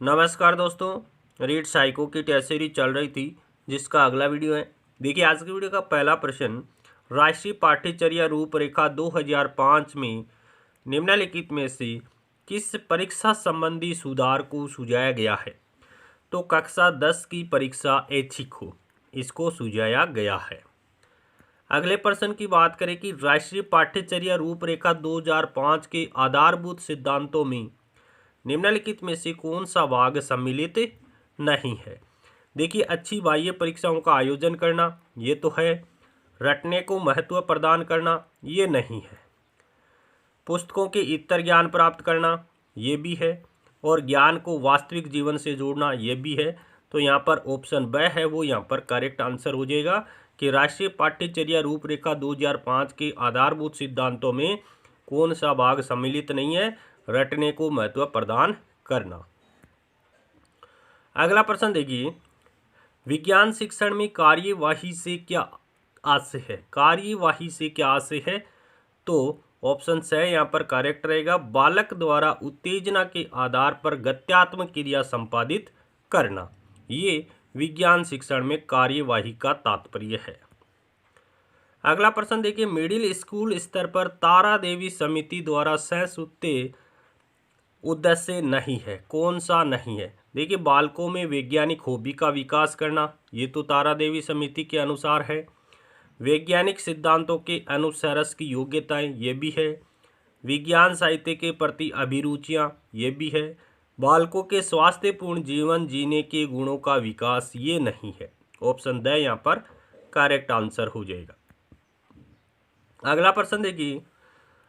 नमस्कार दोस्तों, read psycho की टेस्ट सीरीज चल रही थी जिसका अगला वीडियो है। देखिए आज की वीडियो का पहला प्रश्न, राष्ट्रीय पाठ्यचर्या रूपरेखा 2005 में निम्नलिखित में से किस परीक्षा संबंधी सुधार को सुझाया गया है? तो कक्षा 10 की परीक्षा ऐच्छिक हो, इसको सुझाया गया है। अगले प्रश्न की बात करें कि राष्ट्रीय पाठ्यचर्या रूपरेखा 2005 के आधारभूत सिद्धांतों में निम्नलिखित में से कौन सा भाग सम्मिलित नहीं है? देखिए, अच्छी बाह्य परीक्षाओं का आयोजन करना ये तो है, रटने को महत्व प्रदान करना ये नहीं है, पुस्तकों के इतर ज्ञान प्राप्त करना ये भी है, और ज्ञान को वास्तविक जीवन से जोड़ना ये भी है। तो यहाँ पर ऑप्शन ब है वो यहाँ पर करेक्ट आंसर हो जाएगा कि राष्ट्रीय पाठ्यचर्या रूपरेखा 2005 के आधारभूत सिद्धांतों में कौन सा भाग सम्मिलित नहीं है? रटने को महत्व प्रदान करना। अगला प्रश्न देखिए, विज्ञान शिक्षण में कार्यवाही से क्या आशय है? कार्यवाही से क्या आशय है? तो ऑप्शन से यहाँ पर करेक्ट रहेगा, बालक द्वारा उत्तेजना के आधार पर गत्यात्मक क्रिया संपादित करना। ये विज्ञान शिक्षण में कार्यवाही का तात्पर्य है। अगला प्रश्न देखिए, मिडिल स्कूल स्तर पर तारा देवी समिति द्वारा सह उद्देश्य नहीं है, कौन सा नहीं है? देखिए, बालकों में वैज्ञानिक हॉबी का विकास करना, ये तो तारा देवी समिति के अनुसार है। वैज्ञानिक सिद्धांतों के अनुसारस की योग्यताएं, ये भी है। विज्ञान साहित्य के प्रति अभिरुचियां, ये भी है। बालकों के स्वास्थ्यपूर्ण जीवन जीने के गुणों का विकास, ये नहीं है। ऑप्शन द यहाँ पर करेक्ट आंसर हो जाएगा। अगला प्रश्न देखिए,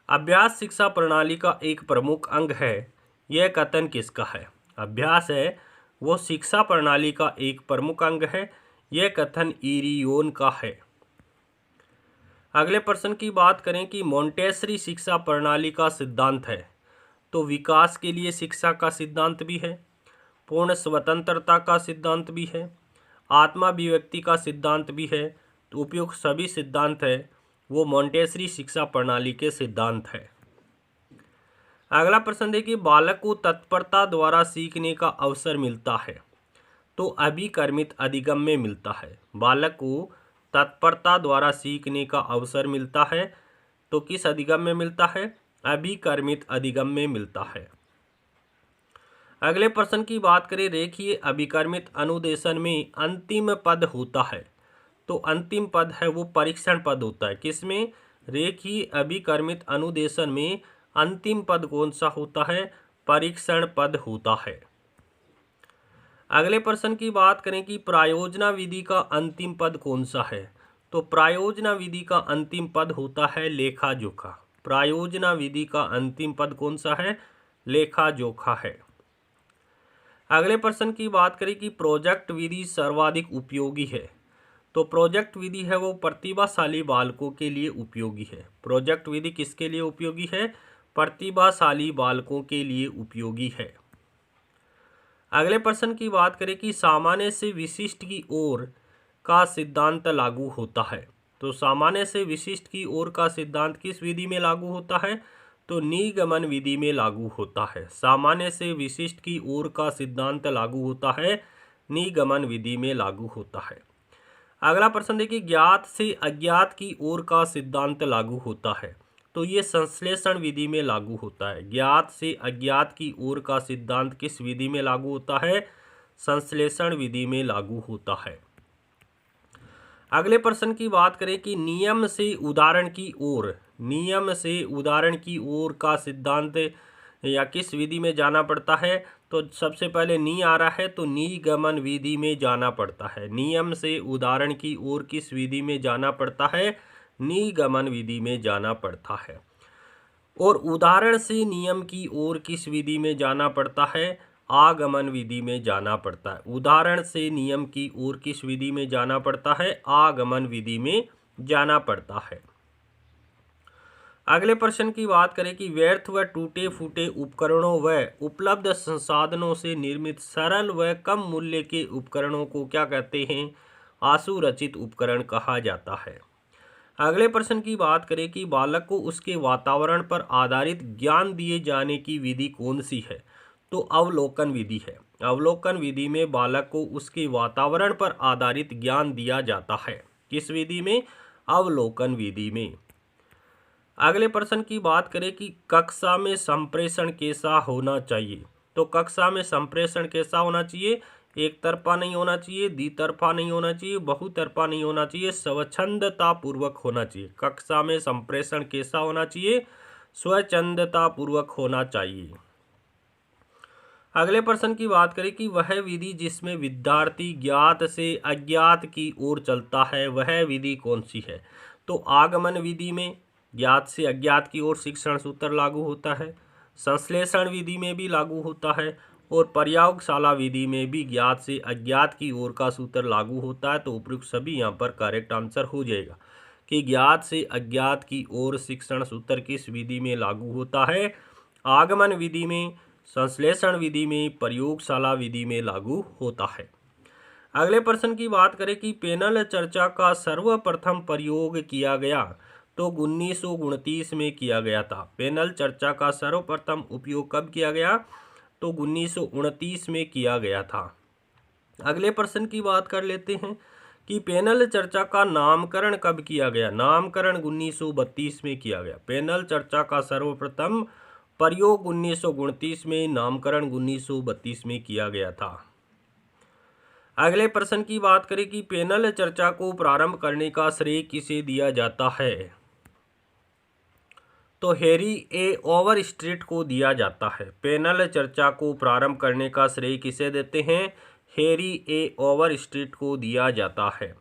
अभ्यास शिक्षा प्रणाली का एक प्रमुख अंग है, यह कथन किसका है? अभ्यास है वो शिक्षा प्रणाली का एक प्रमुख अंग है, यह कथन इरियोन का है। अगले प्रश्न की बात करें कि मोंटेसरी शिक्षा प्रणाली का सिद्धांत है, तो विकास के लिए शिक्षा का सिद्धांत भी है, पूर्ण स्वतंत्रता का सिद्धांत भी है, आत्माभिव्यक्ति का सिद्धांत भी है। तो उपयुक्त सभी सिद्धांत है वो मोंटेसरी शिक्षा प्रणाली के सिद्धांत है। अगला प्रश्न देखिए, बालक को तत्परता द्वारा सीखने का अवसर मिलता है, तो अभिकर्मित अधिगम में मिलता है। बालक को तत्परता द्वारा सीखने का अवसर मिलता है, तो किस अधिगम में मिलता है? अभिकर्मित अधिगम में मिलता है। अगले प्रश्न की बात करें, रेखीय अभिकर्मित अनुदेशन में अंतिम पद होता है, तो अंतिम पद है वो परीक्षण पद होता है। किसमें? रेखीय अभिकर्मित अनुदेशन में अंतिम पद कौन सा होता है? परीक्षण पद होता है। अगले प्रश्न की बात करें कि प्रायोजना विधि का अंतिम पद कौन सा है, तो प्रायोजना विधि का अंतिम पद होता है लेखा जोखा। प्रायोजना विधि का अंतिम पद कौन सा है? लेखा जोखा है। अगले प्रश्न की बात करें कि प्रोजेक्ट विधि सर्वाधिक उपयोगी है, तो प्रोजेक्ट विधि है वो प्रतिभाशाली बालकों के लिए उपयोगी है। प्रोजेक्ट विधि किसके लिए उपयोगी है? प्रतिभाशाली बालकों के लिए उपयोगी है। अगले प्रश्न की बात करें कि सामान्य से विशिष्ट की ओर का सिद्धांत लागू होता है, तो सामान्य से विशिष्ट की ओर का सिद्धांत किस विधि में लागू होता है? तो निगमन विधि में लागू होता है। सामान्य से विशिष्ट की ओर का सिद्धांत लागू होता है, निगमन विधि में लागू होता है। अगला प्रश्न देखिए, ज्ञात से अज्ञात की ओर का सिद्धांत लागू होता है, तो ये संश्लेषण विधि में लागू होता है। ज्ञात से अज्ञात की ओर का सिद्धांत किस विधि में लागू होता है? संश्लेषण विधि में लागू होता है। अगले प्रश्न की बात करें कि नियम से उदाहरण की ओर, नियम से उदाहरण की ओर का सिद्धांत या किस विधि में जाना पड़ता है? तो सबसे पहले नी आ रहा है, तो निगमन विधि में जाना पड़ता है। नियम से उदाहरण की ओर किस विधि में जाना पड़ता है? निगमन विधि में जाना पड़ता है। और उदाहरण से नियम की ओर किस विधि में जाना पड़ता है? आगमन विधि में जाना पड़ता है। उदाहरण से नियम की ओर किस विधि में जाना पड़ता है? आगमन विधि में जाना पड़ता है। अगले प्रश्न की बात करें कि व्यर्थ व टूटे फूटे उपकरणों व उपलब्ध संसाधनों से निर्मित सरल व कम मूल्य के उपकरणों को क्या कहते हैं? आशुरचित उपकरण कहा जाता है। अगले प्रश्न की बात करें कि बालक को उसके वातावरण पर आधारित ज्ञान दिए जाने की विधि कौन सी है, तो अवलोकन विधि है। अवलोकन विधि में बालक को उसके वातावरण पर आधारित ज्ञान दिया जाता है। किस विधि में? अवलोकन विधि में। अगले प्रश्न की बात करें कि कक्षा में संप्रेषण कैसा होना चाहिए। तो कक्षा में संप्रेषण कैसा होना चाहिए? एक तरफा नहीं होना चाहिए, द्वितरफा नहीं होना चाहिए, बहुतरफा नहीं होना चाहिए, स्वच्छंदता पूर्वक होना चाहिए। कक्षा में संप्रेषण कैसा होना चाहिए? स्वच्छंदता पूर्वक होना चाहिए। अगले प्रश्न की बात करें कि वह विधि जिसमें विद्यार्थी ज्ञात से अज्ञात की ओर चलता है वह विधि कौन सी है। तो आगमन विधि में ज्ञात से अज्ञात की ओर शिक्षण सूत्र लागू होता है, संश्लेषण विधि में भी लागू होता है और प्रयोगशाला विधि में भी ज्ञात से अज्ञात की ओर का सूत्र लागू होता है। तो उपयुक्त सभी यहाँ पर करेक्ट आंसर हो जाएगा कि ज्ञात से अज्ञात की ओर शिक्षण सूत्र किस विधि में लागू होता है? आगमन विधि में, संश्लेषण विधि में, प्रयोगशाला विधि में लागू होता है। अगले प्रश्न की बात करें कि पैनल चर्चा का सर्वप्रथम प्रयोग किया गया तो 1929 में किया गया था। पैनल चर्चा का सर्वप्रथम उपयोग कब किया गया? तो 1929 में किया गया था। अगले प्रश्न की बात कर लेते हैं कि पैनल चर्चा का नामकरण कब किया गया। नामकरण 1932 में किया गया। पैनल चर्चा का सर्वप्रथम प्रयोग 1929 में, नामकरण 1932 में किया गया था। अगले प्रश्न की बात करें कि पैनल चर्चा को प्रारंभ करने का श्रेय किसे दिया जाता है। तो हैरी ए ओवरस्ट्रीट को दिया जाता है। पैनल चर्चा को प्रारंभ करने का श्रेय किसे देते हैं? हैरी ए ओवरस्ट्रीट को दिया जाता है।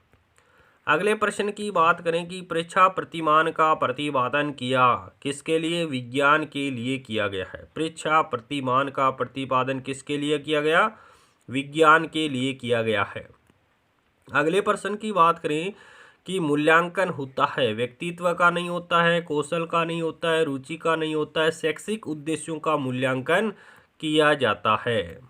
अगले प्रश्न की बात करें कि परीक्षा प्रतिमान का प्रतिपादन किया किसके लिए? विज्ञान के लिए किया गया है। परीक्षा प्रतिमान का प्रतिपादन किसके लिए किया गया? विज्ञान के लिए किया गया है। अगले प्रश्न की बात करें कि मूल्यांकन होता है, व्यक्तित्व का नहीं होता है, कौशल का नहीं होता है, रुचि का नहीं होता है, शैक्षिक उद्देश्यों का मूल्यांकन किया जाता है।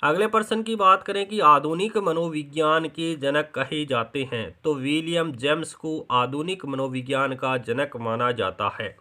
अगले प्रश्न की बात करें कि आधुनिक मनोविज्ञान के जनक कहे जाते हैं। तो विलियम जेम्स को आधुनिक मनोविज्ञान का जनक माना जाता है।